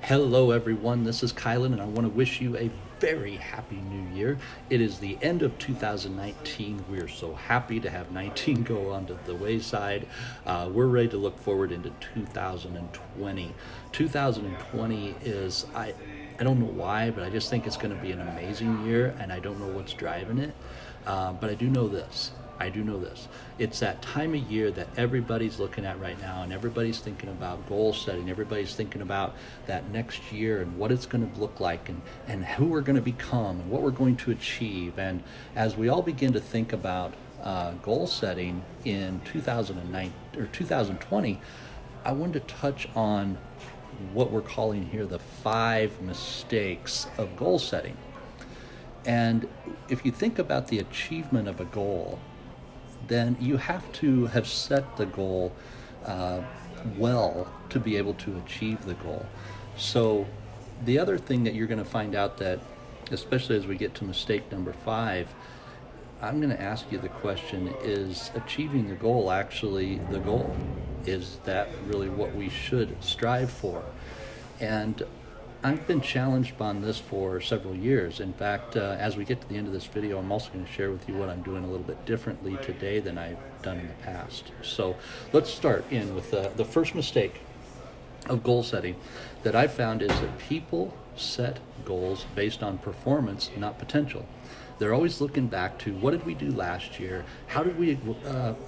Hello, everyone. This is Kylan, and I want to wish you a very happy new year. It is the end of 2019. We are so happy to have 19 go onto the wayside. We're ready to look forward into 2020. 2020 is, I don't know why, but I just think it's going to be an amazing year, and I don't know what's driving it. But I do know this. It's that time of year that everybody's looking at right now, and everybody's thinking about goal setting. Everybody's thinking about that next year and what it's going to look like, and who we're going to become and what we're going to achieve. And as we all begin to think about goal setting in 2009 or 2020, I wanted to touch on what we're calling here the 5 mistakes of goal setting. And if you think about the achievement of a goal, then you have to have set the goal well to be able to achieve the goal. So the other thing that you're going to find out that, especially as we get to mistake number 5, I'm going to ask you the question, is achieving the goal actually the goal? Is that really what we should strive for? And I've been challenged on this for several years. In fact, as we get to the end of this video, I'm also going to share with you what I'm doing a little bit differently today than I've done in the past. So let's start in with the first mistake of goal setting that I've found is that people set goals based on performance, not potential. They're always looking back to what did we do last year? How did we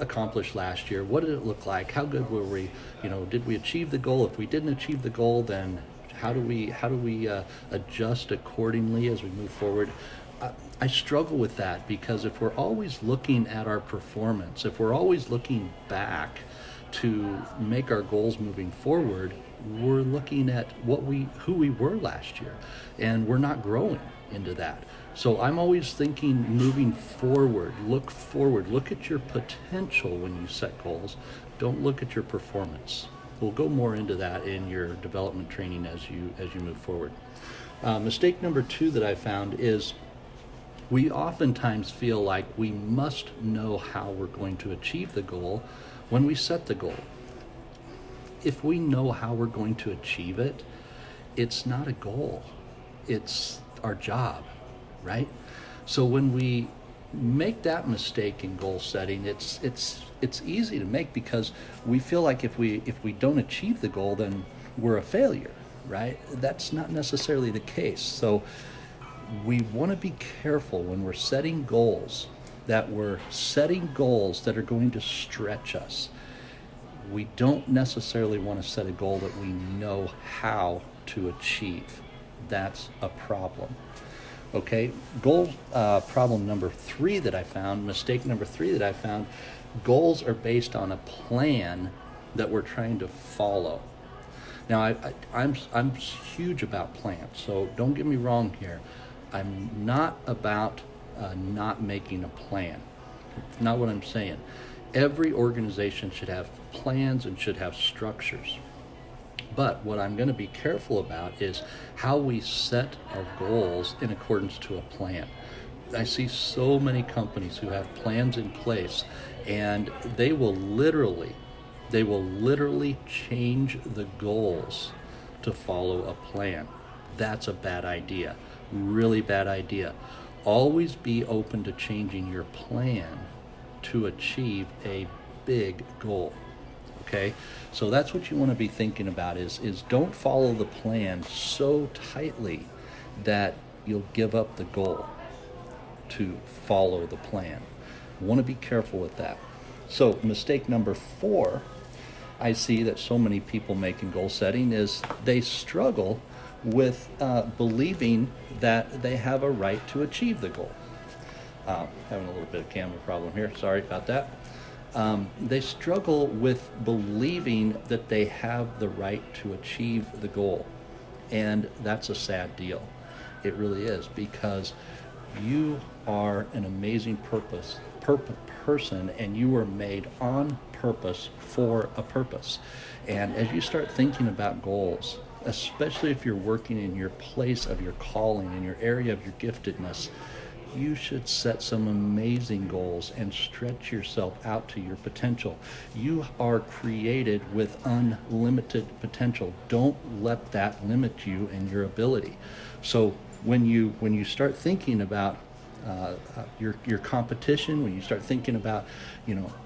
accomplish last year? What did it look like? How good were we? Did we achieve the goal? If we didn't achieve the goal, then how do we adjust accordingly as we move forward? I struggle with that because if we're always looking at our performance, if we're always looking back to make our goals moving forward, we're looking at who we were last year, and we're not growing into that. So I'm always thinking moving forward, look at your potential when you set goals. Don't look at your performance. We'll go more into that in your development training as you move forward. Mistake number 2 that I found is we oftentimes feel like we must know how we're going to achieve the goal when we set the goal. If we know how we're going to achieve it, it's not a goal. It's our job, right? So when we make that mistake in goal setting, it's easy to make because we feel like if we don't achieve the goal, then we're a failure, right? That's not necessarily the case. So we want to be careful when we're setting goals that we're setting goals that are going to stretch us. We don't necessarily want to set a goal that we know how to achieve. That's a problem. Okay, problem number 3 that I found, mistake number 3 that I found, goals are based on a plan that we're trying to follow. Now, I'm huge about plans, so don't get me wrong here. I'm not about not making a plan. Not what I'm saying. Every organization should have plans and should have structures. But what I'm going to be careful about is how we set our goals in accordance to a plan. I see so many companies who have plans in place, and they will literally change the goals to follow a plan. That's a bad idea, really bad idea. Always be open to changing your plan to achieve a big goal. Okay, so that's what you want to be thinking about is don't follow the plan so tightly that you'll give up the goal to follow the plan. You want to be careful with that. So mistake number 4 I see that so many people make in goal setting is they struggle with believing that they have a right to achieve the goal. Having a little bit of camera problem here, sorry about that. They struggle with believing that they have the right to achieve the goal. And that's a sad deal. It really is, because you are an amazing person, and you were made on purpose for a purpose. And as you start thinking about goals, especially if you're working in your place of your calling, in your area of your giftedness, you should set some amazing goals and stretch yourself out to your potential. You are created with unlimited potential. Don't let that limit you and your ability. So when you start thinking about your competition, when you start thinking about,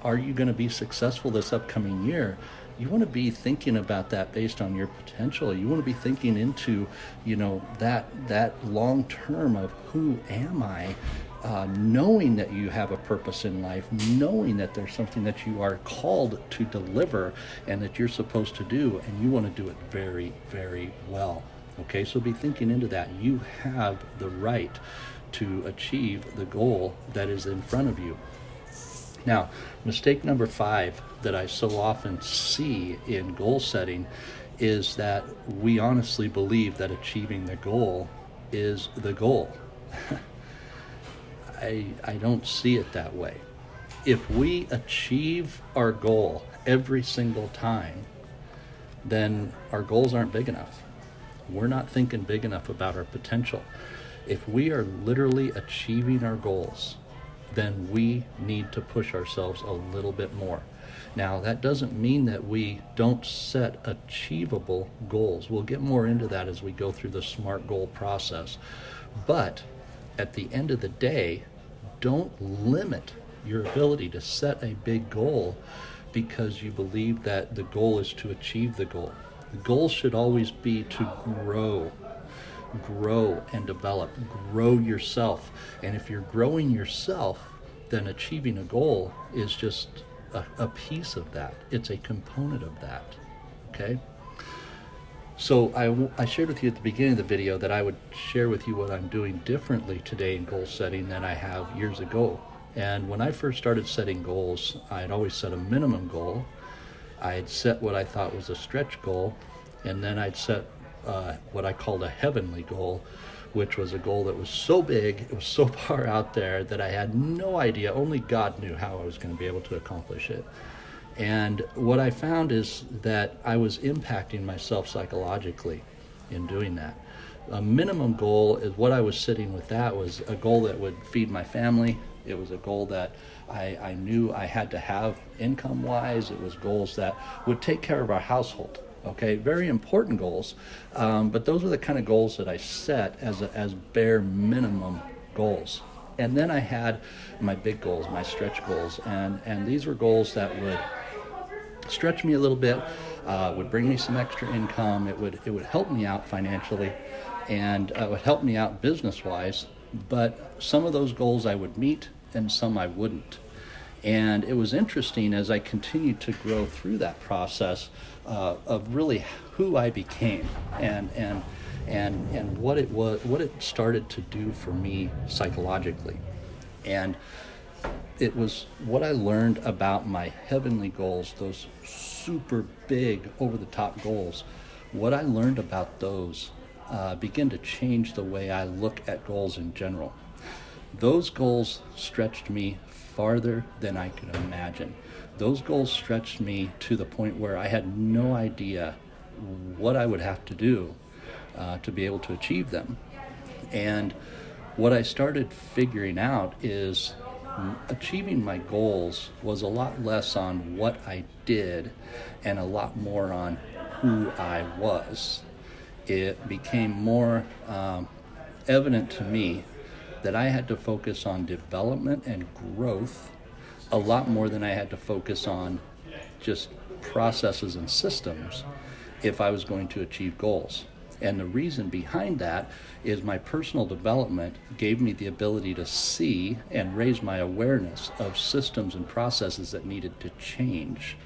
are you going to be successful this upcoming year? You want to be thinking about that based on your potential. You want to be thinking into, that long term of who am I, knowing that you have a purpose in life, knowing that there's something that you are called to deliver and that you're supposed to do, and you want to do it very, very well. Okay, so be thinking into that. You have the right to achieve the goal that is in front of you. Now, mistake number 5 that I so often see in goal setting is that we honestly believe that achieving the goal is the goal. I don't see it that way. If we achieve our goal every single time, then our goals aren't big enough. We're not thinking big enough about our potential. If we are literally achieving our goals, then we need to push ourselves a little bit more. Now, that doesn't mean that we don't set achievable goals. We'll get more into that as we go through the SMART goal process. But at the end of the day, don't limit your ability to set a big goal because you believe that the goal is to achieve the goal. The goal should always be to grow and develop, grow yourself. And if you're growing yourself, then achieving a goal is just a piece of that. It's a component of that, okay? So I shared with you at the beginning of the video that I would share with you what I'm doing differently today in goal setting than I have years ago. And when I first started setting goals, I had always set a minimum goal. I had set what I thought was a stretch goal, and then I'd set what I called a heavenly goal, which was a goal that was so big, it was so far out there that I had no idea, only God knew how I was going to be able to accomplish it. And what I found is that I was impacting myself psychologically in doing that. A minimum goal is what I was sitting with. That was a goal that would feed my family. It was a goal that I knew I had to have income-wise. It was goals that would take care of our household. Okay, very important goals, but those are the kind of goals that I set as bare minimum goals. And then I had my big goals, my stretch goals, and these were goals that would stretch me a little bit, would bring me some extra income. It would help me out financially, and it would help me out business-wise. But some of those goals I would meet, and some I wouldn't. And it was interesting as I continued to grow through that process of really who I became and what it was, what it started to do for me psychologically. And it was what I learned about my heavenly goals, those super big, over-the-top goals. What I learned about those began to change the way I look at goals in general. Those goals stretched me farther than I could imagine. Those goals stretched me to the point where I had no idea what I would have to do to be able to achieve them. And what I started figuring out is achieving my goals was a lot less on what I did and a lot more on who I was. It became more evident to me that I had to focus on development and growth a lot more than I had to focus on just processes and systems if I was going to achieve goals. And the reason behind that is my personal development gave me the ability to see and raise my awareness of systems and processes that needed to change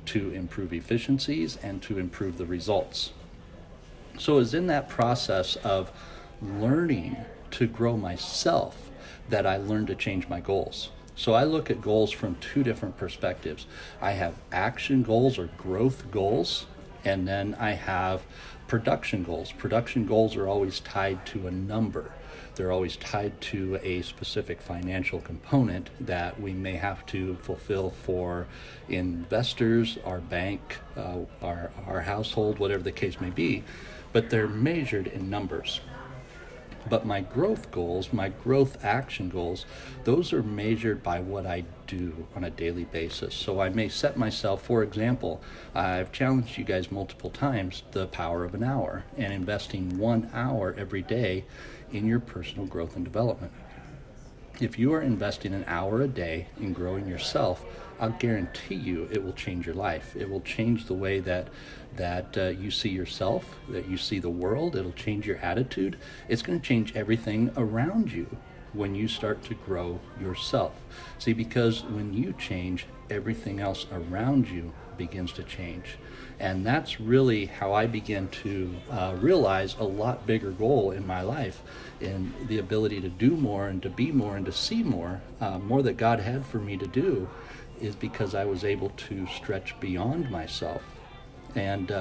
to improve efficiencies and to improve the results. So it was in that process of learning to grow myself that I learned to change my goals. So I look at goals from two different perspectives. I have action goals or growth goals, and then I have production goals. Production goals are always tied to a number. They're always tied to a specific financial component that we may have to fulfill for investors, our bank, our household, whatever the case may be, but they're measured in numbers. But my growth goals, my growth action goals, those are measured by what I do on a daily basis. So I may set myself, for example, I've challenged you guys multiple times, the power of an hour and investing 1 hour every day in your personal growth and development. If you are investing an hour a day in growing yourself, I'll guarantee you it will change your life. It will change the way that you see yourself, that you see the world. It'll change your attitude. It's going to change everything around you when you start to grow yourself. See, because when you change, everything else around you begins to change. And that's really how I began to realize a lot bigger goal in my life, in the ability to do more and to be more and to see more, more that God had for me to do, is because I was able to stretch beyond myself and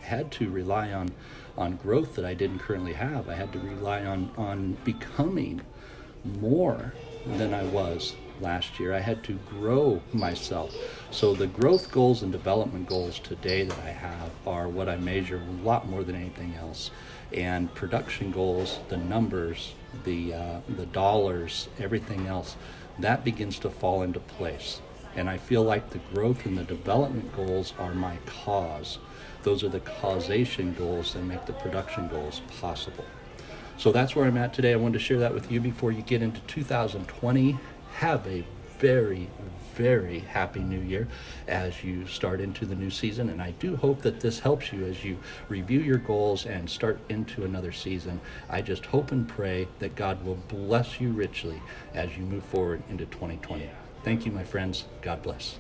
had to rely on growth that I didn't currently have. I had to rely on becoming more than I was last year. I had to grow myself. So the growth goals and development goals today that I have are what I measure a lot more than anything else. And production goals, the numbers, the dollars, everything else, that begins to fall into place. And I feel like the growth and the development goals are my cause. Those are the causation goals that make the production goals possible. So that's where I'm at today. I wanted to share that with you before you get into 2020. Have a very, very happy new year as you start into the new season. And I do hope that this helps you as you review your goals and start into another season. I just hope and pray that God will bless you richly as you move forward into 2020. Thank you, my friends. God bless.